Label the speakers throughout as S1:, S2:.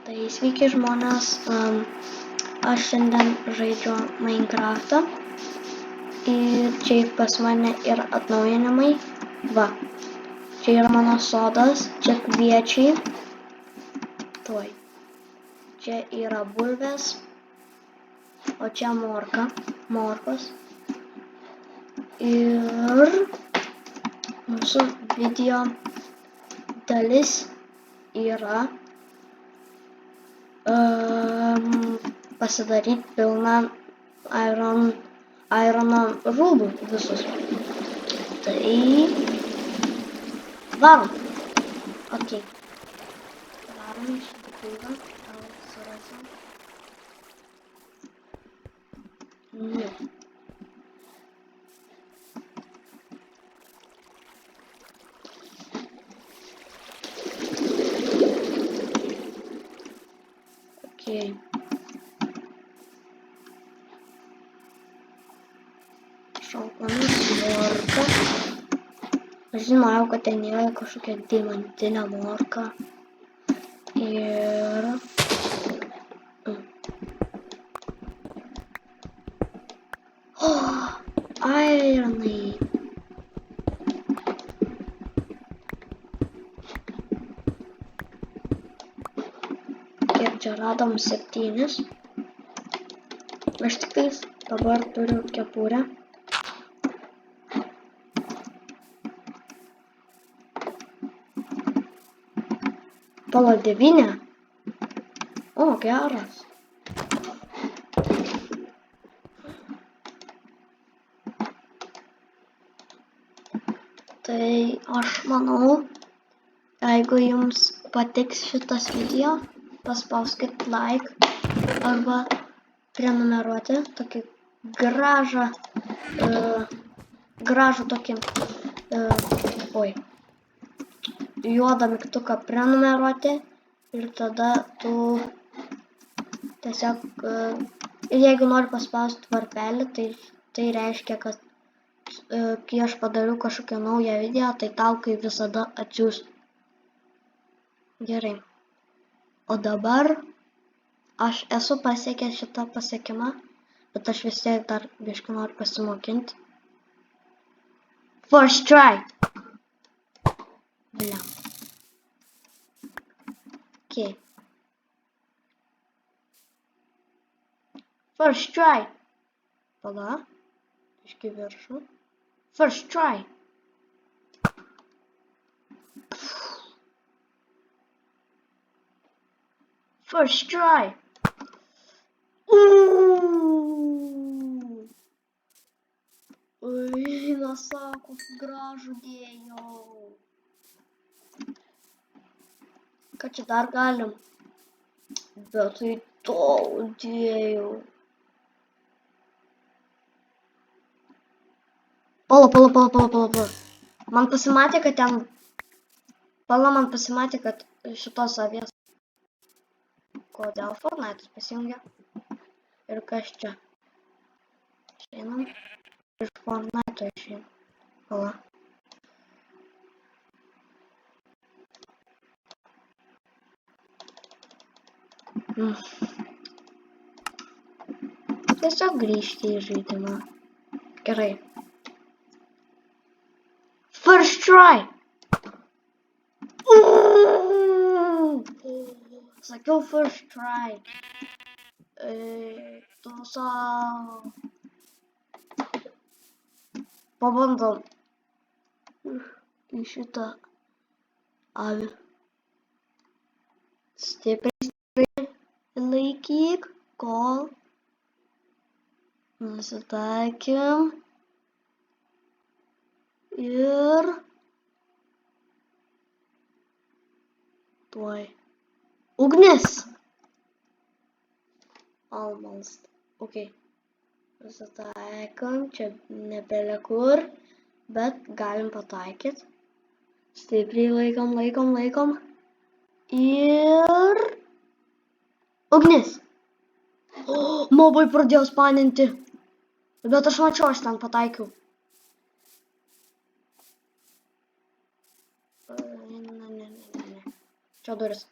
S1: Tai sveiki žmonės, aš šiandien žaidžiu Minecraftą ir čia pas mane yra atnaujinimai. Va, čia yra mano sodas, čia kviečiai, tuoj. Čia yra bulvės, o čia morkos. Ir mūsų video dalis yra pasidaryti pilną irono rūbų visus. Tai varom. Ok. Varom šitą knygą. Gal surasim. Ne. Ok. Šalkomis morka. Aš žinojau, kad ten yra kažkokia deimantinė morka. Ir... Ironai. Kiek čia radom 7. Aš tiktais dabar turiu kepurę. Pala 9. O, geras. Tai aš manau, jeigu jums patiks šitas video, paspauskit like arba prenumeruoti tokį gražų tokį juodą mygtuką prenumeruoti ir tada tu tiesiog ir jeigu nori paspausti varpelį, tai reiškia, kad kai aš padariau kažkokią naują video, tai tau kaip visada atsiųs. Gerai. O dabar aš esu pasiekęs šitą pasiekimą, bet aš vis tiek dar biškį noriu pasimokinti. First try. Bliam. Okay. First try. Pala. Biškį viršų. First try. First try. Ui, nasako, gražų dėjau. Ką čia dar galim? Bet tai tau dėjau. Pala. Man pasimatė, kad ten... man pasimatė, kad šitos avies... Kodėl Fortnite'as pasijungia? Ir kas čia? Išeinam. Iš Fortnite'o išeinam. Pala. Tiesiog grįžti į žaidimą. Gerai. First try! Sakiau first try. Pabandom į šitą avį. Stipriai laikyk, kol nusitaikėm. Ir tuoj. Ugnis! Almost. Ok. Nusitaikom, čia nebėlė kur, bet galim pataikyti. Stipriai laikom. Ir... Ugnis! Mobai pradėjo spaninti. Bet aš mačiau, aš ten pataikiau. Ne. Čia duris.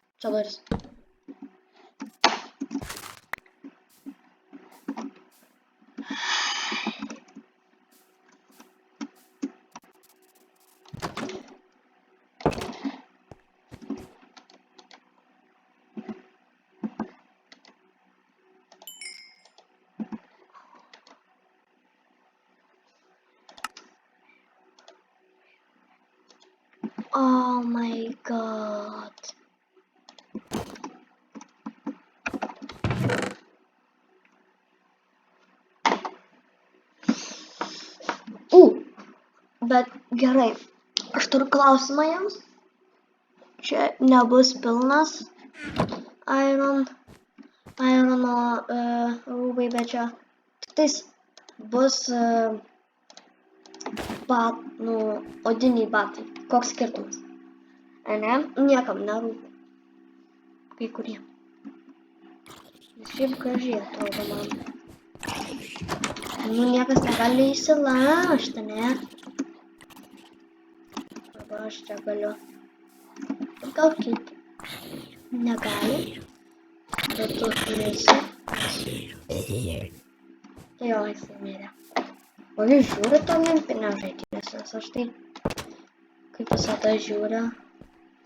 S1: Oh my god. Bet gerai, aš turiu klausimą jums. Čia nebus pilnas Irono rūbai, bet čia tiktais bus odiniai batai. Koks skirtumas? Ne? Niekam nerūpi. Kai kurie. Šiaip gražiai atrodo man. Niekas negali įsilaužti, ne? Arba aš čia galiu. Gal kaip? Negali. Bet tu turėsi. Jo, jisai mirė. O jūs žiūrit olimpinės žaidynės, nes aš tai kaip visada žiūriu.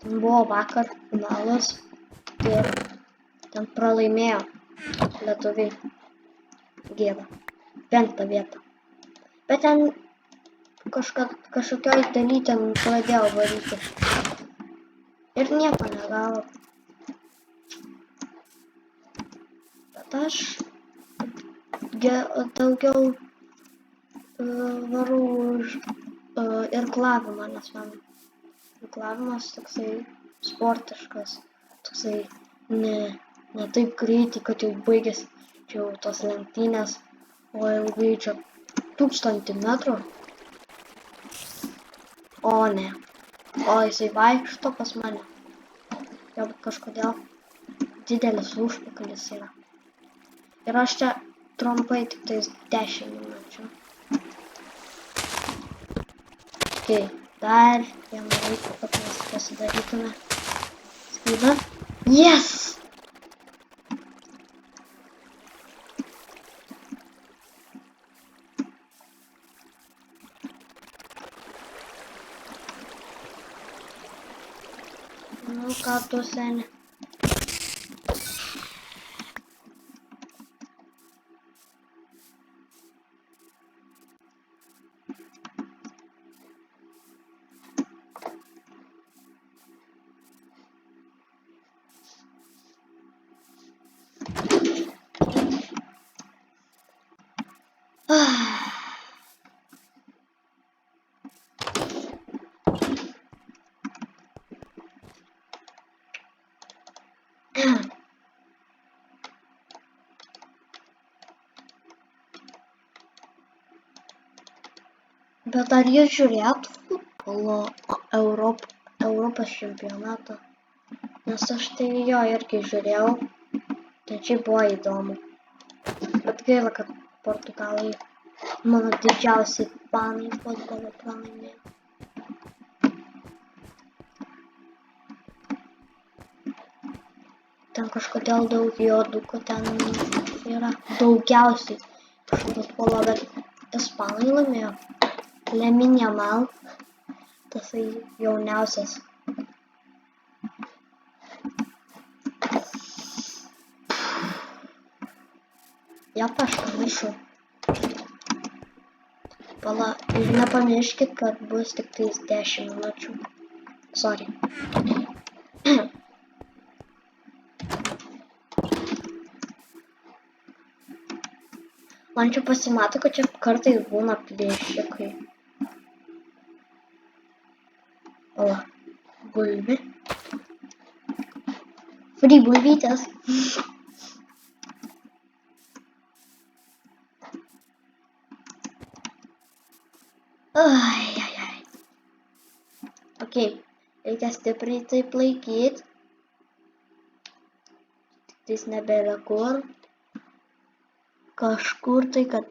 S1: Ten buvo vakar finalas ir ten pralaimėjo lietuviai. Gėda. 5. vietą. Bet ten kažkokioj daly ten pradėjo varyti. Ir nieko negavo. Bet aš daugiau varau už irklavimą, nes man irklavimas toksai sportiškas, toksai ne taip greitai, kad jau baigėsi čia jau tos lenktynės, o ilgai čia 1000 metrų. O ne. O jisai vaikšto pas mane. Jau kažkodėl didelis užpakalis yra. Ir aš čia trumpai tik tais 10 minučių. Okay, dar vieną reikia, kad mes pasidarytume skydą. Yes! Nu ką tu, seni? Bet ar jūs žiūrėt futbolo Europos čempionatą? Nes aš tai jo irgi žiūrėjau, tai čia buvo įdomu. Bet gaila, kad portugalai, mano didžiausi fanai futbolo, pralaimėjo. Ten kažkodėl daug juodukų ten yra daugiausiai iš futbolo, bet ispanai laimėjo. Lamine Yamal, tasai jauniausias. Jep, aš pamiršau. Pala, ir nepamirškit, kad bus tik tais 10 minučių. Sorry. Man čia pasimato, kad čia kartais būna plėšikai. Pala, bulvė. Free bulvytės. Ai. Ok, reikia stipriai taip laikyti. Tiktais nebėra kur. Kažkur tai, kad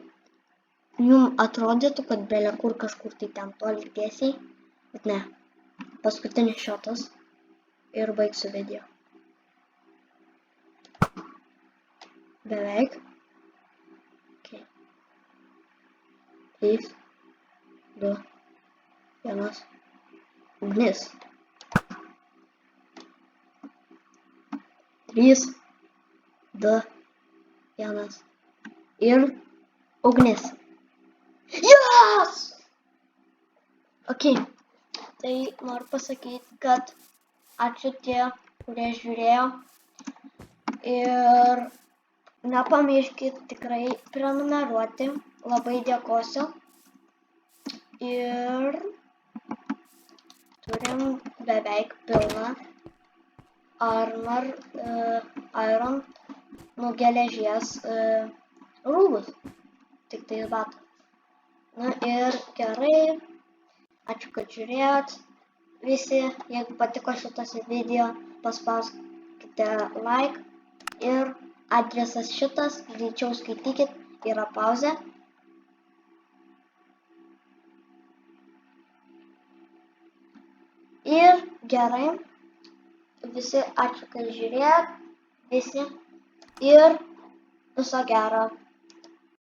S1: jums atrodytų, kad belia kur kažkur tai ten toli tiesiai. Bet ne. Paskutinis šotas. Ir baigsiu video. Beveik. Ok. 3, 2, 1. Ugnis. 3, 2, 1. Ir ugnis. Yes! Ok. Tai noriu pasakyti, kad ačiū tie, kurie žiūrėjo. Ir nepamirškit tikrai prenumeruoti. Labai dėkosiu. Ir turim beveik pilną Iron, geležies rūbus. Tik tai batų. Na ir gerai. Ačiū, kad žiūrėjot. Visi, jeigu patiko šitas video, paspauskite like. Ir adresas šitas, greičiau skaitykit, yra pauzė. Ir gerai. Visi, ačiū, kad žiūrėjot. Visi. Ir viso gero.